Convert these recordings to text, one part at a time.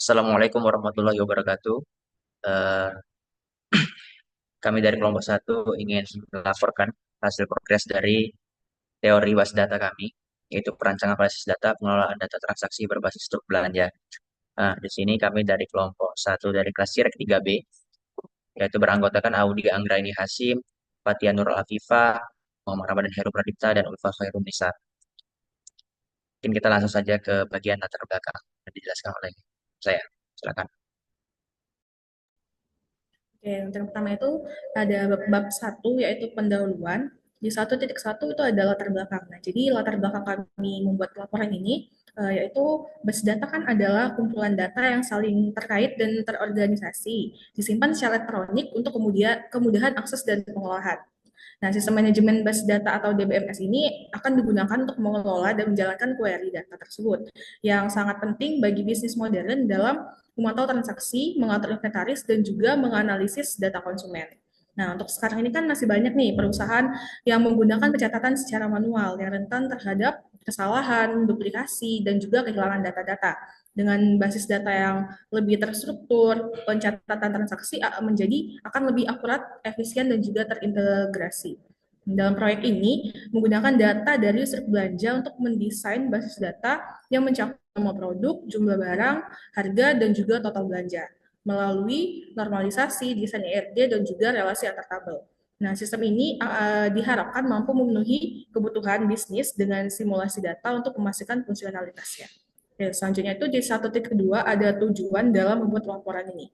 Assalamualaikum warahmatullahi wabarakatuh. Eh, Kami dari kelompok satu ingin melaporkan hasil progres dari teori basis data kami, yaitu perancangan basis data pengelolaan data transaksi berbasis struk belanja. Nah, di sini kami dari kelompok satu dari kelas Sirek 3B, yaitu beranggotakan Audi Anggraini Hasim, Fatia Nurul Afifah, Muhammad Ramadan Heru Pradipta, dan Ulfa Khairun Nisa. Mungkin kita langsung saja ke bagian latar belakang yang dijelaskan oleh saya. Silakan. Oke, untuk yang pertama itu ada bab satu yaitu pendahuluan. Di 1.1 itu ada latar belakang. Nah, jadi latar belakang kami membuat laporan ini yaitu base data kan adalah kumpulan data yang saling terkait dan terorganisasi, disimpan secara elektronik untuk kemudian kemudahan akses dan pengolahan. Nah, sistem manajemen base data atau DBMS ini akan digunakan untuk mengelola dan menjalankan query data tersebut, yang sangat penting bagi bisnis modern dalam memantau transaksi, mengatur inventaris, dan juga menganalisis data konsumen. Nah, untuk sekarang ini kan masih banyak nih perusahaan yang menggunakan pencatatan secara manual yang rentan terhadap kesalahan, duplikasi, dan juga kehilangan data-data. Dengan basis data yang lebih terstruktur, pencatatan transaksi akan lebih akurat, efisien, dan juga terintegrasi. Dalam proyek ini, menggunakan data dari struk belanja untuk mendesain basis data yang mencakup semua produk, jumlah barang, harga, dan juga total belanja melalui normalisasi, desain ERD, dan juga relasi antar tabel. Nah, sistem ini diharapkan mampu memenuhi kebutuhan bisnis dengan simulasi data untuk memastikan fungsionalitasnya. Oke, selanjutnya itu di 1.2 ada tujuan dalam membuat laporan ini.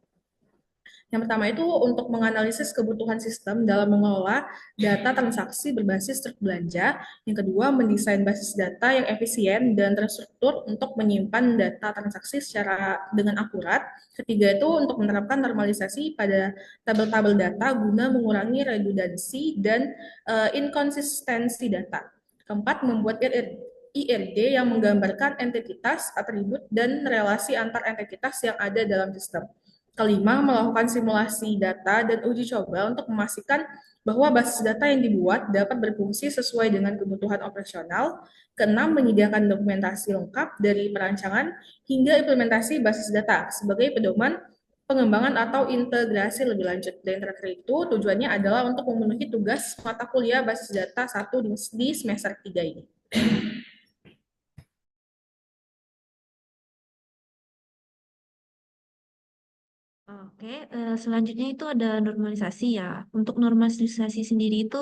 Yang pertama itu untuk menganalisis kebutuhan sistem dalam mengelola data transaksi berbasis struk belanja. Yang kedua, mendesain basis data yang efisien dan terstruktur untuk menyimpan data transaksi secara dengan akurat. Ketiga itu untuk menerapkan normalisasi pada tabel-tabel data guna mengurangi redundansi dan inkonsistensi data. Keempat, membuat IRD yang menggambarkan entitas, atribut, dan relasi antar entitas yang ada dalam sistem. Kelima, melakukan simulasi data dan uji coba untuk memastikan bahwa basis data yang dibuat dapat berfungsi sesuai dengan kebutuhan operasional. Keenam, menyediakan dokumentasi lengkap dari perancangan hingga implementasi basis data sebagai pedoman pengembangan atau integrasi lebih lanjut. Dan terakhir itu tujuannya adalah untuk memenuhi tugas mata kuliah basis data satu di semester 3 ini. Oke, selanjutnya itu ada normalisasi ya. Untuk normalisasi sendiri itu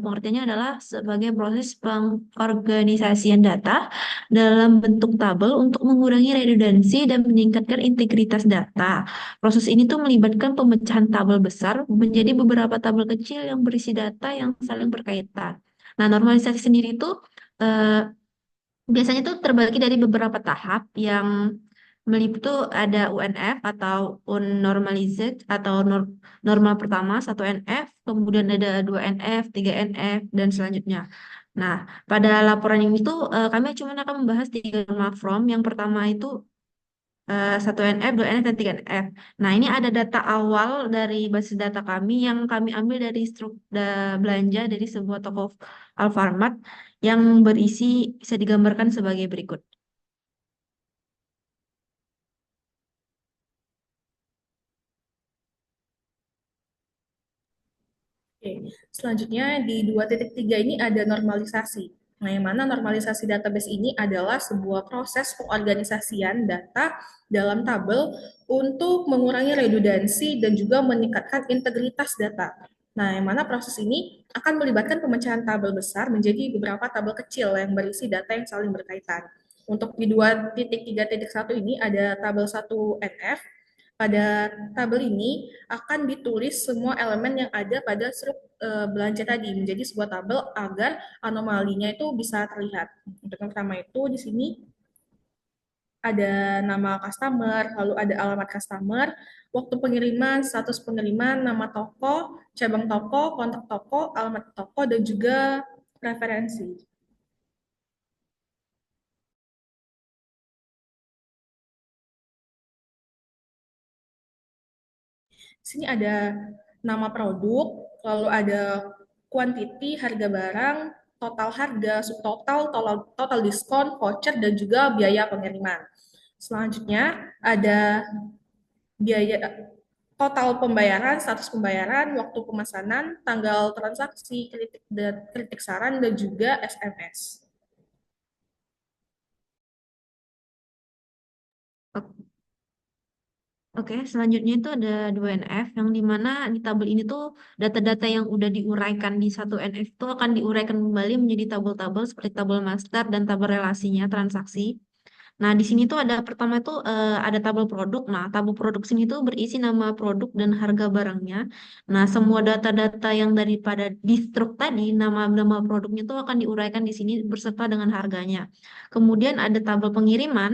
pengertiannya adalah sebagai proses pengorganisasian data dalam bentuk tabel untuk mengurangi redundansi dan meningkatkan integritas data. Proses ini tuh melibatkan pemecahan tabel besar menjadi beberapa tabel kecil yang berisi data yang saling berkaitan. Nah, normalisasi sendiri itu eh, biasanya tuh terbagi dari beberapa tahap yang meliputi tuh ada UNF atau unnormalized atau normal pertama 1 NF, kemudian ada 2 NF, 3 NF, dan selanjutnya. Nah, pada laporan ini tuh kami cuma akan membahas 3 normal from. Yang pertama itu 1 NF, 2 NF, dan 3 NF. Nah, ini ada data awal dari basis data kami yang kami ambil dari struk belanja dari sebuah toko Alfamart yang berisi bisa digambarkan sebagai berikut. Oke, selanjutnya di 2.3 ini ada normalisasi. Nah, yang mana normalisasi database ini adalah sebuah proses pengorganisasian data dalam tabel untuk mengurangi redundansi dan juga meningkatkan integritas data. Nah, yang mana proses ini akan melibatkan pemecahan tabel besar menjadi beberapa tabel kecil yang berisi data yang saling berkaitan. Untuk di 2.3.1 ini ada tabel 1 NF. Pada tabel ini akan ditulis semua elemen yang ada pada struk belanja tadi menjadi sebuah tabel agar anomalinya itu bisa terlihat. Untuk yang pertama itu di sini ada nama customer, lalu ada alamat customer, waktu pengiriman, status pengiriman, nama toko, cabang toko, kontak toko, alamat toko, dan juga preferensi. Di sini ada nama produk, lalu ada quantity, harga barang, total harga, subtotal, total diskon, voucher, dan juga biaya pengiriman. Selanjutnya ada biaya total pembayaran, status pembayaran, waktu pemesanan, tanggal transaksi, kritik saran, dan juga SMS. Oke, selanjutnya itu ada 2NF yang dimana di tabel ini tuh data-data yang udah diuraikan di satu NF itu akan diuraikan kembali menjadi tabel-tabel seperti tabel master dan tabel relasinya transaksi. Nah, di sini tuh ada pertama itu ada tabel produk. Nah, tabel produk sini tuh berisi nama produk dan harga barangnya. Nah, semua data-data yang daripada di struk tadi, nama-nama produknya tuh akan diuraikan di sini beserta dengan harganya. Kemudian ada tabel pengiriman.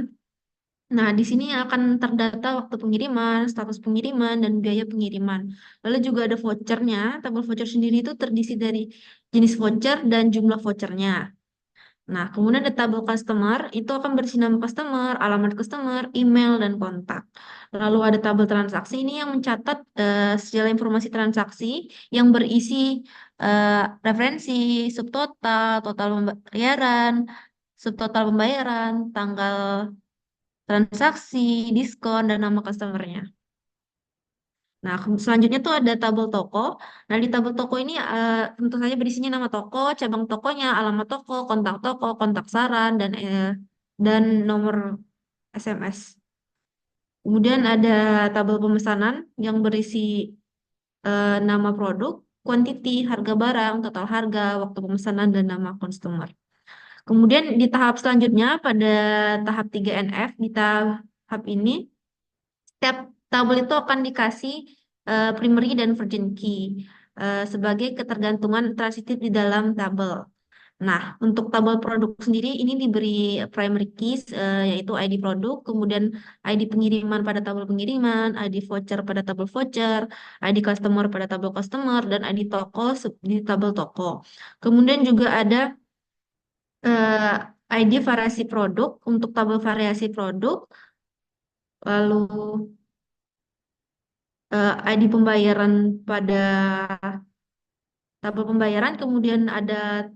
Nah, di sini akan terdata waktu pengiriman, status pengiriman, dan biaya pengiriman. Lalu juga ada vouchernya. Tabel voucher sendiri itu terdiri dari jenis voucher dan jumlah vouchernya. Nah, kemudian ada tabel customer, itu akan berisi nama customer, alamat customer, email, dan kontak. Lalu ada tabel transaksi, ini yang mencatat segala informasi transaksi yang berisi referensi, subtotal, total pembayaran, subtotal pembayaran, tanggal transaksi, diskon, dan nama customernya. Nah, selanjutnya tuh ada tabel toko. Nah, di tabel toko ini tentu saja berisinya nama toko, cabang tokonya, alamat toko, kontak saran, dan nomor SMS. Kemudian ada tabel pemesanan yang berisi nama produk, quantity, harga barang, total harga, waktu pemesanan, dan nama customer. Kemudian di tahap selanjutnya pada tahap 3NF, di tahap ini setiap tabel itu akan dikasih primary dan virgin key sebagai ketergantungan transitif di dalam tabel. Nah, untuk tabel produk sendiri ini diberi primary keys yaitu ID produk, kemudian ID pengiriman pada tabel pengiriman, ID voucher pada tabel voucher, ID customer pada tabel customer, dan ID toko di tabel toko. Kemudian juga ada eh, ID variasi produk untuk tabel variasi produk, lalu ID pembayaran pada tabel pembayaran, kemudian ada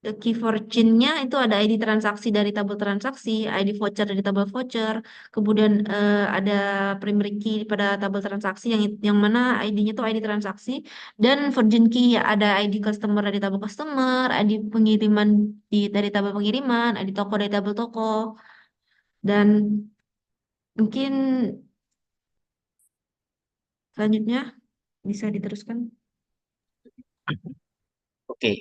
key fortune-nya itu ada ID transaksi dari tabel transaksi, ID voucher dari tabel voucher, kemudian ada primary key pada tabel transaksi yang mana ID-nya itu ID transaksi dan virgin key ya ada ID customer dari tabel customer, ID pengiriman dari tabel pengiriman, ID toko dari tabel toko dan mungkin selanjutnya bisa diteruskan. Oke,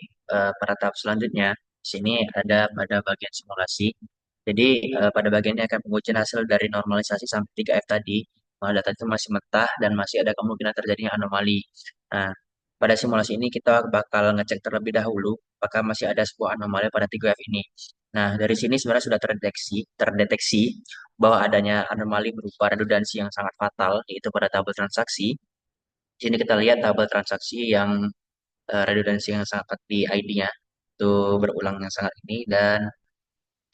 pada tahap selanjutnya, di sini ada pada bagian simulasi. Jadi, pada bagian ini akan pengujian hasil dari normalisasi sampai 3F tadi. Data itu masih mentah dan masih ada kemungkinan terjadinya anomali. Nah, pada simulasi ini kita bakal ngecek terlebih dahulu apakah masih ada sebuah anomali pada 3F ini. Nah, dari sini sebenarnya sudah terdeteksi bahwa adanya anomali berupa redundansi yang sangat fatal, yaitu pada tabel transaksi. Di sini kita lihat tabel transaksi yang redundansi yang sangat di ID-nya itu berulang yang sangat ini dan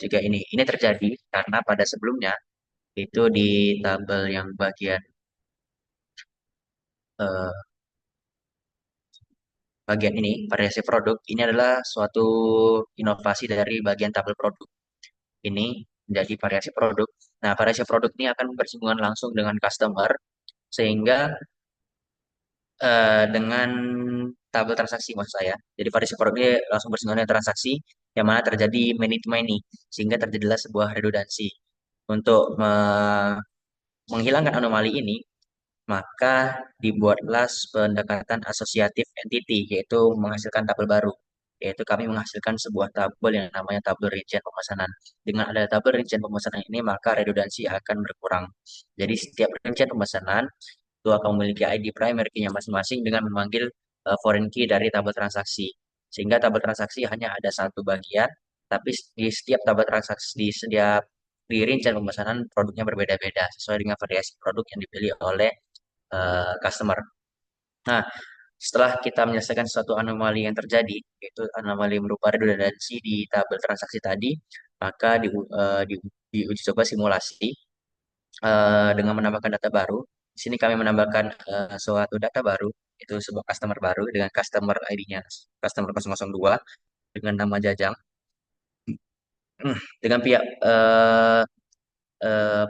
juga ini terjadi karena pada sebelumnya itu di tabel yang eh, bagian ini variasi produk ini adalah suatu inovasi dari bagian tabel produk ini menjadi variasi produk. Nah, variasi produk ini akan bersinggungan langsung dengan customer sehingga dengan tabel transaksi maksud saya. Jadi variasi produk ini langsung bersinggungan dengan transaksi yang mana terjadi many to many sehingga terjadilah sebuah redundansi. Untuk menghilangkan anomali ini, maka dibuatlah pendekatan asosiatif entity yaitu menghasilkan tabel baru. Yaitu kami menghasilkan sebuah tabel yang namanya tabel rincian pemesanan. Dengan ada tabel rincian pemesanan ini, maka redundansi akan berkurang. Jadi setiap rincian pemesanan itu akan memiliki ID primary key-nya masing-masing dengan memanggil foreign key dari tabel transaksi. Sehingga tabel transaksi hanya ada satu bagian, tapi di setiap tabel transaksi, di rincian pemesanan produknya berbeda-beda sesuai dengan variasi produk yang dipilih oleh customer. Nah, setelah kita menyelesaikan suatu anomali yang terjadi, yaitu anomali berupa redundansi di tabel transaksi tadi, maka diuji coba simulasi dengan menambahkan data baru. Di sini kami menambahkan suatu data baru, itu sebuah customer baru dengan customer ID-nya customer 002 dengan nama Jajang. Dengan pihak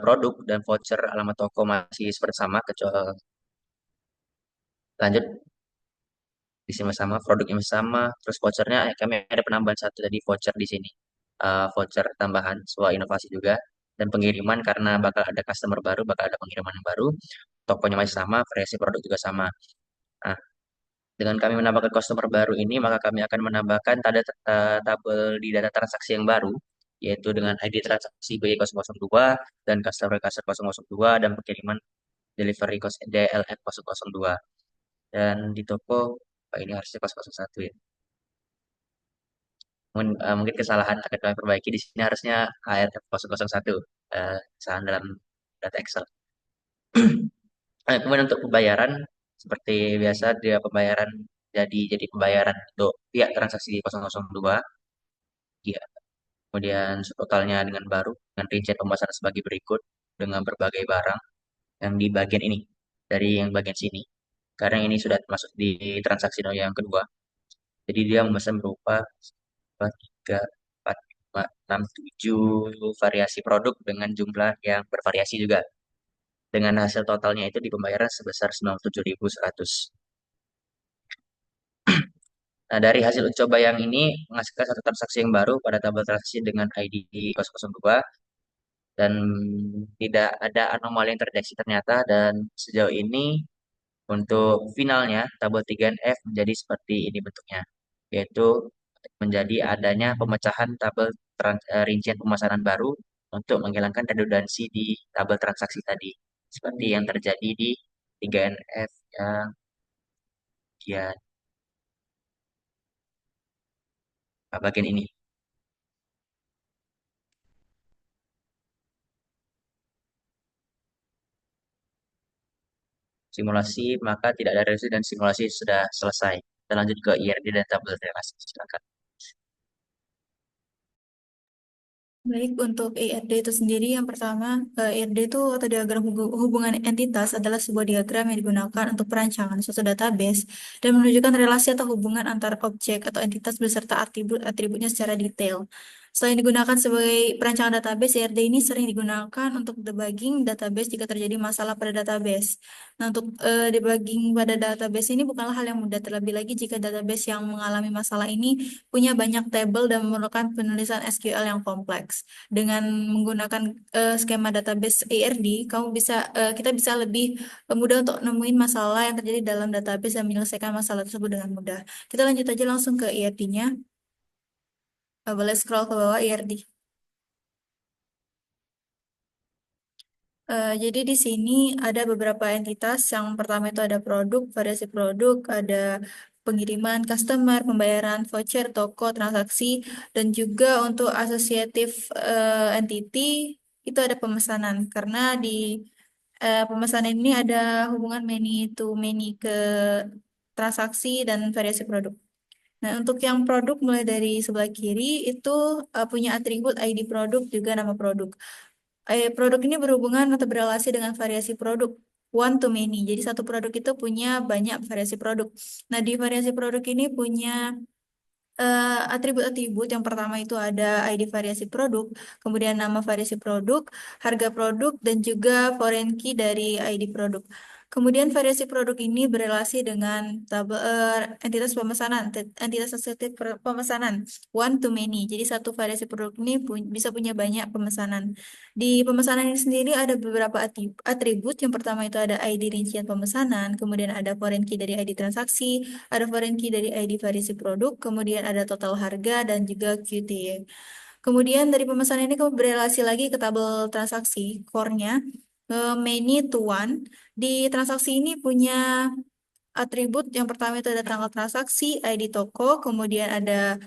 produk dan voucher alamat toko masih seperti sama, kecuali lanjut di sini sama, produknya masih sama, terus vouchernya kami ada penambahan satu tadi voucher di sini. Voucher tambahan sebuah inovasi juga, dan pengiriman karena bakal ada customer baru, bakal ada pengiriman yang baru, tokonya masih sama, variasi produk juga sama. Nah, dengan kami menambahkan customer baru ini, maka kami akan menambahkan tabel di data transaksi yang baru, yaitu dengan ID transaksi B002 dan customer customer 002 dan pengiriman delivery cost DLN 002. Dan di toko, ini harusnya 001 ya. Mungkin kesalahan akan kami perbaiki di sini, harusnya ARF 001, kesalahan dalam data Excel. Kemudian untuk pembayaran, seperti biasa dia pembayaran jadi pembayaran untuk pihak transaksi 002. Ya. Kemudian totalnya dengan baru dengan rincian pemasaran sebagai berikut dengan berbagai barang yang di bagian ini dari yang bagian sini. Karena ini sudah masuk di transaksi yang kedua. Jadi dia memesan berupa 2, 3, 4, 5, 6, 7 variasi produk dengan jumlah yang bervariasi juga. Dengan hasil totalnya itu di pembayaran sebesar 97.100. Nah, dari hasil uji coba yang ini menghasilkan satu transaksi yang baru pada tabel transaksi dengan ID 002 dan tidak ada anomali yang terdeteksi ternyata, dan sejauh ini untuk finalnya tabel 3NF menjadi seperti ini bentuknya, yaitu menjadi adanya pemecahan tabel rincian pemasaran baru untuk menghilangkan redundansi di tabel transaksi tadi, seperti yang terjadi di 3NF yang dia bagian ini. Simulasi, maka tidak ada revisi dan simulasi sudah selesai. Kita lanjut ke IRD dan tabel relasi. Silakan. Baik, untuk IRD itu sendiri, yang pertama, IRD itu atau diagram hubungan entitas adalah sebuah diagram yang digunakan untuk perancangan suatu database dan menunjukkan relasi atau hubungan antar objek atau entitas beserta atribut-atributnya secara detail. Selain digunakan sebagai perancangan database, IRD ini sering digunakan untuk debugging database jika terjadi masalah pada database. Nah, untuk debugging pada database ini bukanlah hal yang mudah, terlebih lagi jika database yang mengalami masalah ini punya banyak tabel dan memerlukan penulisan SQL yang kompleks. Dengan menggunakan skema database ARD, kita bisa lebih mudah untuk nemuin masalah yang terjadi dalam database dan menyelesaikan masalah tersebut dengan mudah. Kita lanjut aja langsung ke ARD-nya. Boleh scroll ke bawah ARD. Jadi di sini ada beberapa entitas. Yang pertama itu ada produk, variasi produk, ada pengiriman, customer, pembayaran, voucher, toko, transaksi, dan juga untuk associative entity itu ada pemesanan. Karena di pemesanan ini ada hubungan many to many ke transaksi dan variasi produk. Nah, untuk yang produk mulai dari sebelah kiri itu punya atribut ID produk juga nama produk. Produk ini berhubungan atau berrelasi dengan variasi produk one to many. Jadi satu produk itu punya banyak variasi produk. Nah, di variasi produk ini punya atribut-atribut. Yang pertama itu ada ID variasi produk, kemudian nama variasi produk, harga produk, dan juga foreign key dari ID produk. Kemudian variasi produk ini berrelasi dengan entitas pemesanan, entitas sensitif pemesanan, one to many. Jadi satu variasi produk ini bisa punya banyak pemesanan. Di pemesanan ini sendiri ada beberapa atribut. Yang pertama itu ada ID rincian pemesanan, kemudian ada foreign key dari ID transaksi, ada foreign key dari ID variasi produk, kemudian ada total harga dan juga QTA. Kemudian dari pemesanan ini kamu berelasi lagi ke tabel transaksi core-nya, many to one. Di transaksi ini punya atribut yang pertama itu ada tanggal transaksi, ID toko, kemudian ada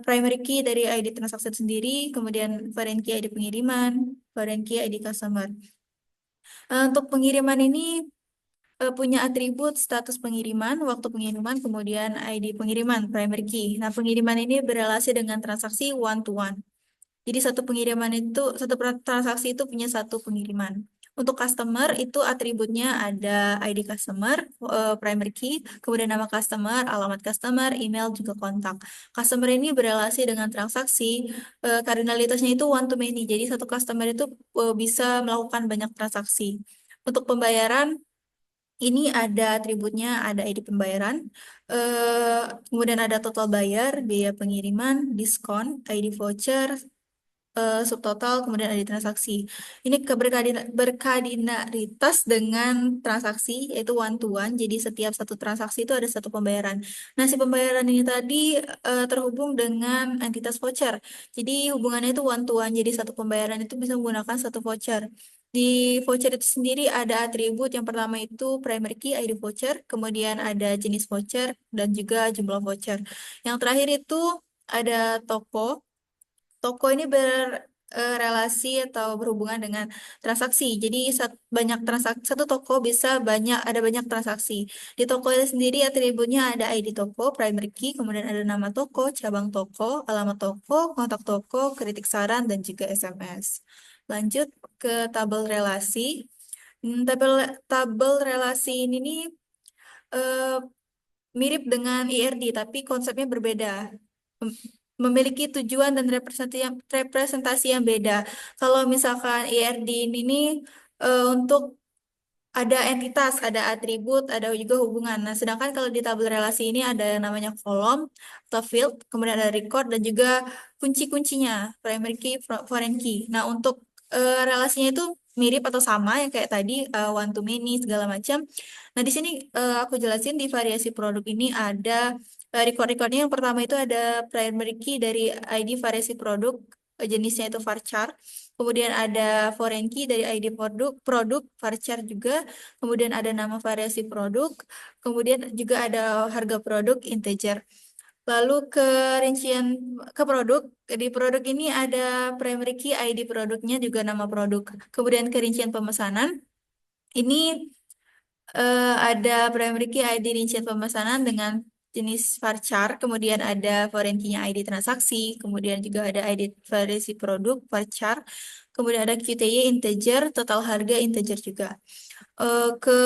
primary key dari ID transaksi itu sendiri, kemudian foreign key ID pengiriman, foreign key ID customer. Untuk pengiriman ini punya atribut status pengiriman, waktu pengiriman, kemudian ID pengiriman, primary key. Nah, pengiriman ini berrelasi dengan transaksi one to one. Jadi satu transaksi itu punya satu pengiriman. Untuk customer itu atributnya ada ID customer, primary key, kemudian nama customer, alamat customer, email, juga kontak. Customer ini berelasi dengan transaksi, kardinalitasnya itu one to many. Jadi satu customer itu bisa melakukan banyak transaksi. Untuk pembayaran ini ada atributnya, ada ID pembayaran, kemudian ada total bayar, biaya pengiriman, diskon, ID voucher, subtotal, kemudian ada transaksi. Ini berkardinalitas dengan transaksi, yaitu one to one. Jadi setiap satu transaksi itu ada satu pembayaran. Nah, si pembayaran ini tadi terhubung dengan entitas voucher. Jadi hubungannya itu one to one. Jadi satu pembayaran itu bisa menggunakan satu voucher. Di voucher itu sendiri ada atribut yang pertama itu primary key ID voucher, kemudian ada jenis voucher dan juga jumlah voucher. Yang terakhir itu ada toko. Toko ini berrelasi atau berhubungan dengan transaksi. Jadi banyak transaksi, satu toko bisa ada banyak transaksi. Di toko itu sendiri atributnya ada ID toko, primary key, kemudian ada nama toko, cabang toko, alamat toko, kontak toko, kritik saran, dan juga SMS. Lanjut ke tabel relasi. Tabel relasi ini nih eh, mirip dengan IRD, tapi konsepnya berbeda. Mem- Memiliki tujuan dan representasi yang beda. Kalau misalkan IRD ini nih, untuk ada entitas, ada atribut, ada juga hubungan. Nah, sedangkan kalau di tabel relasi ini ada yang namanya kolom atau field, kemudian ada record dan juga kunci-kuncinya, primary key, foreign key. Nah, untuk relasinya itu mirip atau sama yang kayak tadi, one to many segala macam. Nah, di sini aku jelasin di variasi produk ini ada record-recordnya. Yang pertama itu ada primary key dari ID variasi produk, jenisnya itu varchar. Kemudian ada foreign key dari ID produk varchar juga. Kemudian ada nama variasi produk. Kemudian juga ada harga produk integer. Lalu ke rincian ke produk. Di produk ini ada primary key ID produknya juga nama produk. Kemudian ke rincian pemesanan. Ini ada primary key ID rincian pemesanan dengan jenis varchar, kemudian ada foreign key-nya ID transaksi, kemudian juga ada ID variasi produk varchar, kemudian ada QTY integer, total harga integer juga. Ke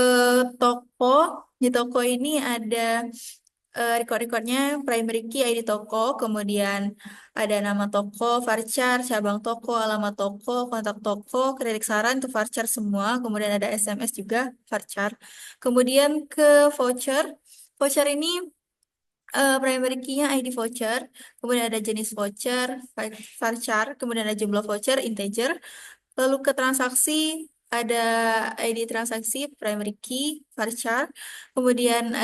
toko, di toko ini ada record-recordnya primary key ID toko, kemudian ada nama toko, varchar, cabang toko, alamat toko, kontak toko, kredit saran itu varchar semua, kemudian ada SMS juga varchar. Kemudian ke voucher, voucher ini primary key-nya ID voucher, kemudian ada jenis voucher, varchar, kemudian ada jumlah voucher, integer. Lalu ke transaksi, ada ID transaksi, primary key, varchar. Kemudian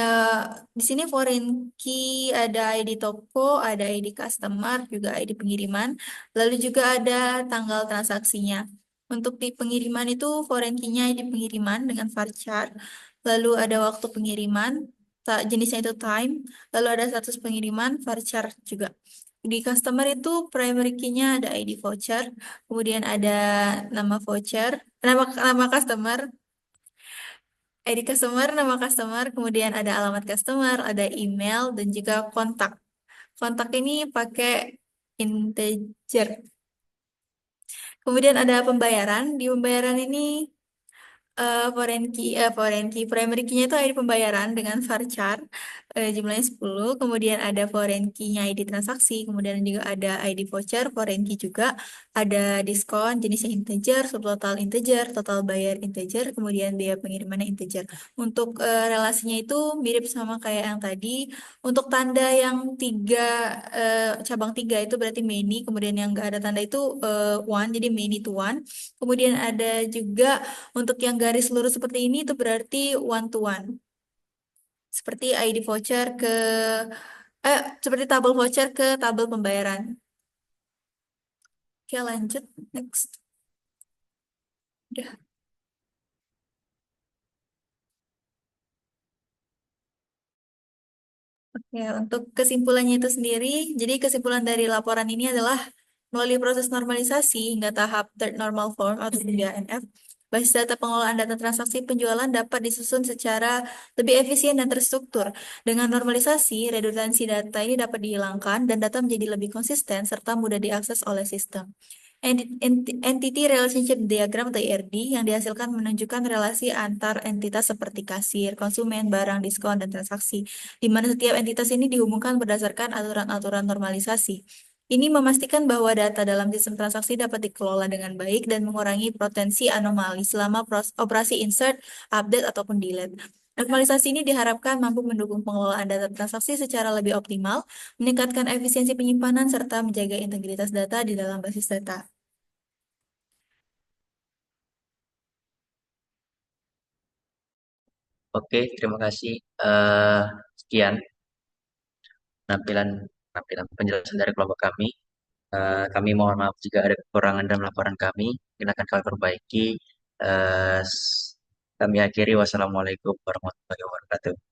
di sini foreign key, ada ID toko, ada ID customer, juga ID pengiriman. Lalu juga ada tanggal transaksinya. Untuk di pengiriman itu foreign key-nya ID pengiriman dengan varchar. Lalu ada waktu pengiriman, jenisnya itu time. Lalu ada status pengiriman, varchar juga. Di customer itu primary key-nya ada ID voucher, kemudian ada nama voucher, nama customer, ID customer, nama customer, kemudian ada alamat customer, ada email dan juga kontak. Kontak ini pakai integer. Kemudian ada pembayaran. Di pembayaran ini foreign key, primary key-nya itu ID pembayaran dengan varchar, jumlahnya 10, kemudian ada foreign key-nya ID transaksi, kemudian juga ada ID voucher, foreign key juga, ada diskon, jenisnya integer, subtotal integer, total bayar integer, kemudian biaya pengirimannya integer. Untuk relasinya itu mirip sama kayak yang tadi. Untuk tanda yang cabang tiga itu berarti many, kemudian yang nggak ada tanda itu one, jadi many to one. Kemudian ada juga untuk yang garis lurus seperti ini itu berarti one to one. Seperti ID voucher seperti tabel voucher ke tabel pembayaran. Oke, lanjut next. Udah. Oke, untuk kesimpulannya itu sendiri, jadi kesimpulan dari laporan ini adalah melalui proses normalisasi hingga tahap third normal form atau 3NF, basis data pengelolaan data transaksi penjualan dapat disusun secara lebih efisien dan terstruktur. Dengan normalisasi, redundansi data ini dapat dihilangkan dan data menjadi lebih konsisten serta mudah diakses oleh sistem. Entity Relationship Diagram atau ERD yang dihasilkan menunjukkan relasi antar entitas seperti kasir, konsumen, barang, diskon, dan transaksi, di mana setiap entitas ini dihubungkan berdasarkan aturan-aturan normalisasi. Ini memastikan bahwa data dalam sistem transaksi dapat dikelola dengan baik dan mengurangi potensi anomali selama operasi insert, update, ataupun delete. Normalisasi ini diharapkan mampu mendukung pengelolaan data transaksi secara lebih optimal, meningkatkan efisiensi penyimpanan, serta menjaga integritas data di dalam basis data. Oke, terima kasih. Sekian penampilan penampilan penjelasan dari kelompok kami. Kami mohon maaf jika ada kekurangan dalam laporan kami. Mungkin akan kami perbaiki. Kami akhiri. Wassalamualaikum warahmatullahi wabarakatuh.